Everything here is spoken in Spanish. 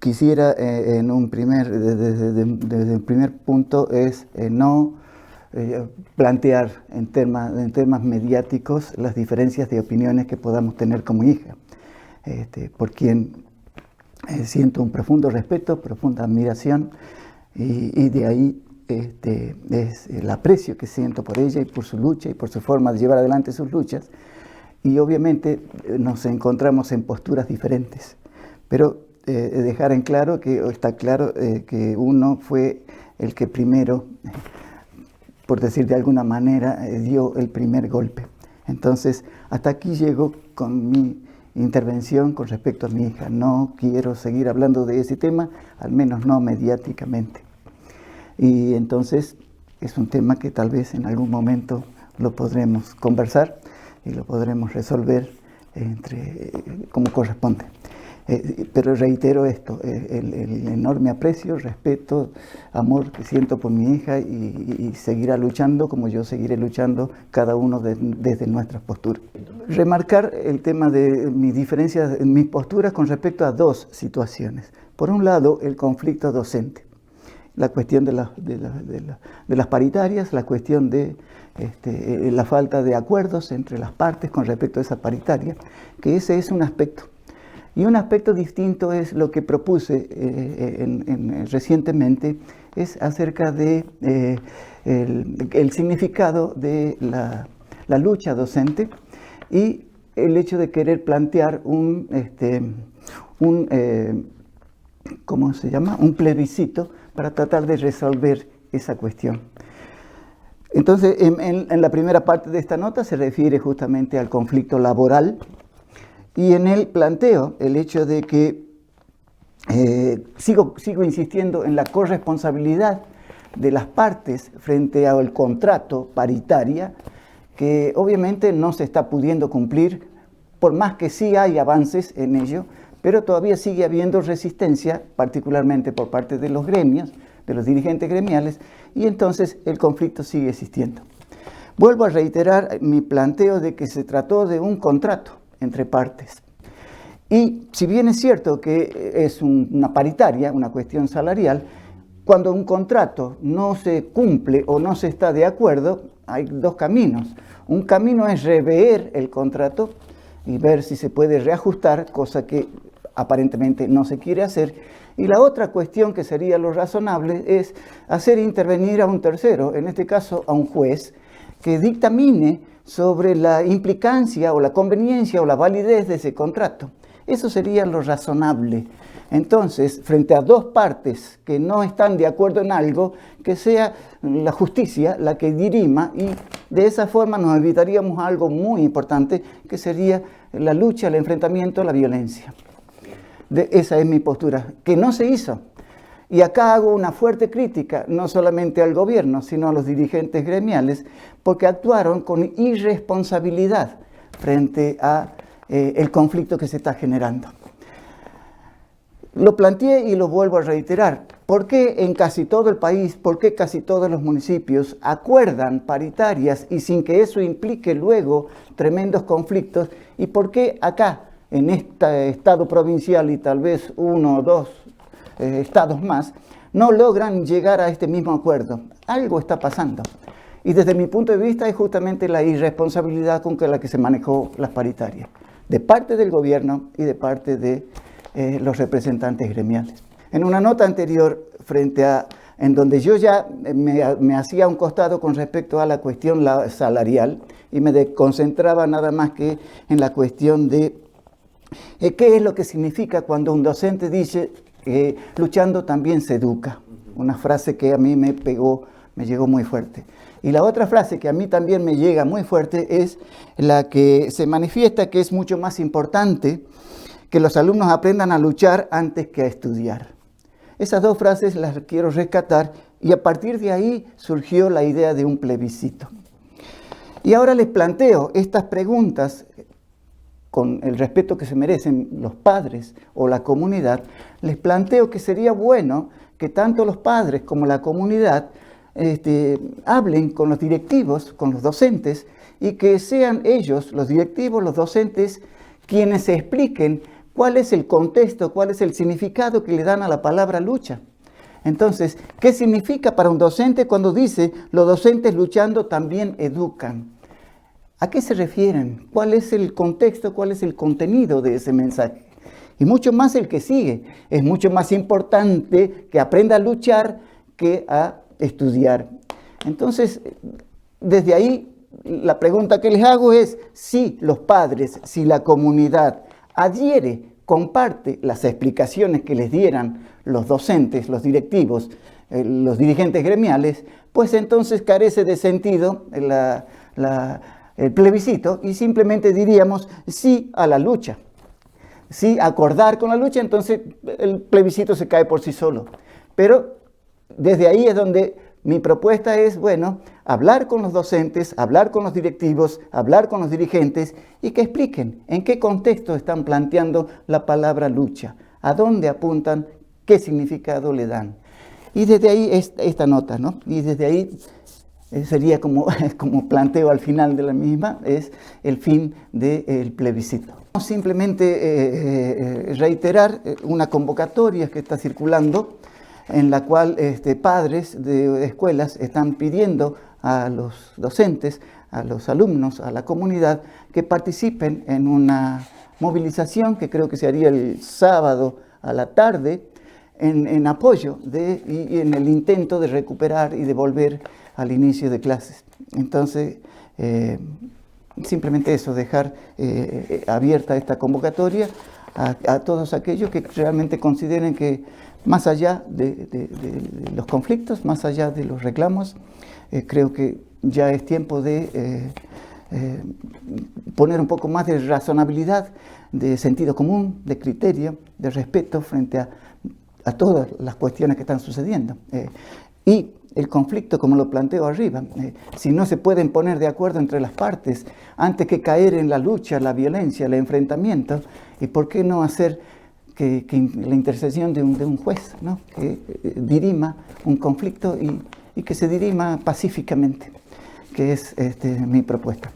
quisiera desde el primer punto es no plantear en temas mediáticos las diferencias de opiniones que podamos tener como hija, por quien siento un profundo respeto, profunda admiración, y de ahí es el aprecio que siento por ella y por su lucha y por su forma de llevar adelante sus luchas. Y obviamente nos encontramos en posturas diferentes, pero dejar en claro está claro que uno fue el que primero, por decir de alguna manera, dio el primer golpe. Entonces, hasta aquí llego con mi intervención con respecto a mi hija. No quiero seguir hablando de ese tema, al menos no mediáticamente. Y entonces es un tema que tal vez en algún momento lo podremos conversar y lo podremos resolver como corresponde. Pero reitero esto, el enorme aprecio, respeto, amor que siento por mi hija, y seguirá luchando como yo seguiré luchando, cada uno desde nuestras posturas. Remarcar el tema de mis posturas con respecto a dos situaciones. Por un lado, el conflicto docente, la cuestión de las paritarias, la cuestión de la falta de acuerdos entre las partes con respecto a esa paritaria, que ese es un aspecto. Y un aspecto distinto es lo que propuse recientemente, es acerca de el significado de la lucha docente y el hecho de querer plantear un plebiscito para tratar de resolver esa cuestión. Entonces, en la primera parte de esta nota se refiere justamente al conflicto laboral, y en él planteo el hecho de que sigo insistiendo en la corresponsabilidad de las partes frente al contrato paritaria, que obviamente no se está pudiendo cumplir, por más que sí hay avances en ello, pero todavía sigue habiendo resistencia, particularmente por parte de los gremios, de los dirigentes gremiales, y entonces el conflicto sigue existiendo. Vuelvo a reiterar mi planteo de que se trató de un contrato entre partes. Y si bien es cierto que es una paritaria, una cuestión salarial, cuando un contrato no se cumple o no se está de acuerdo, hay dos caminos. Un camino es rever el contrato y ver si se puede reajustar, cosa que aparentemente no se quiere hacer. Y la otra cuestión, que sería lo razonable, es hacer intervenir a un tercero, en este caso a un juez, que dictamine sobre la implicancia o la conveniencia o la validez de ese contrato. Eso sería lo razonable. Entonces, frente a dos partes que no están de acuerdo en algo, que sea la justicia la que dirima, y de esa forma nos evitaríamos algo muy importante, que sería la lucha, el enfrentamiento a la violencia. Esa es mi postura, que no se hizo. Y acá hago una fuerte crítica, no solamente al gobierno, sino a los dirigentes gremiales, porque actuaron con irresponsabilidad frente a el conflicto que se está generando. Lo planteé y lo vuelvo a reiterar. ¿Por qué en casi todo el país, por qué casi todos los municipios acuerdan paritarias y sin que eso implique luego tremendos conflictos? ¿Y por qué acá, en este estado provincial y tal vez uno o dos estados más, no logran llegar a este mismo acuerdo? Algo está pasando. Y desde mi punto de vista es justamente la irresponsabilidad con la que se manejó las paritarias, de parte del gobierno y de parte de los representantes gremiales. En una nota anterior, en donde yo ya me hacía un costado con respecto a la cuestión salarial y me concentraba nada más que en la cuestión de qué es lo que significa cuando un docente dice que luchando también se educa. Una frase que a mí me llegó muy fuerte. Y la otra frase que a mí también me llega muy fuerte es la que se manifiesta que es mucho más importante que los alumnos aprendan a luchar antes que a estudiar. Esas dos frases las quiero rescatar, y a partir de ahí surgió la idea de un plebiscito. Y ahora les planteo estas preguntas con el respeto que se merecen los padres o la comunidad. Les planteo que sería bueno que tanto los padres como la comunidad hablen con los directivos, con los docentes, y que sean ellos, los directivos, los docentes, quienes se expliquen cuál es el contexto, cuál es el significado que le dan a la palabra lucha. Entonces, ¿qué significa para un docente cuando dice los docentes luchando también educan? ¿A qué se refieren? ¿Cuál es el contexto? ¿Cuál es el contenido de ese mensaje? Y mucho más el que sigue. Es mucho más importante que aprenda a luchar que a estudiar. Entonces, desde ahí, la pregunta que les hago es si los padres, si la comunidad adhiere, comparte las explicaciones que les dieran los docentes, los directivos, los dirigentes gremiales, pues entonces carece de sentido el plebiscito y simplemente diríamos sí a la lucha. Sí, acordar con la lucha, entonces el plebiscito se cae por sí solo. Pero desde ahí es donde mi propuesta es, bueno, hablar con los docentes, hablar con los directivos, hablar con los dirigentes y que expliquen en qué contexto están planteando la palabra lucha, a dónde apuntan, qué significado le dan. Y desde ahí esta nota, ¿no? Y desde ahí sería como planteo al final de la misma, es el fin del plebiscito. Simplemente reiterar una convocatoria que está circulando en la cual padres de escuelas están pidiendo a los docentes, a los alumnos, a la comunidad, que participen en una movilización que creo que se haría el sábado a la tarde en apoyo y en el intento de recuperar y de volver al inicio de clases. Entonces, simplemente eso, dejar abierta esta convocatoria a todos aquellos que realmente consideren que más allá de los conflictos, más allá de los reclamos, creo que ya es tiempo de poner un poco más de razonabilidad, de sentido común, de criterio, de respeto frente a todas las cuestiones que están sucediendo. Y el conflicto, como lo planteo arriba, si no se pueden poner de acuerdo entre las partes, antes que caer en la lucha, la violencia, el enfrentamiento, ¿y por qué no hacer que la intercesión de un juez, ¿no? Que dirima un conflicto y que se dirima pacíficamente, que es mi propuesta?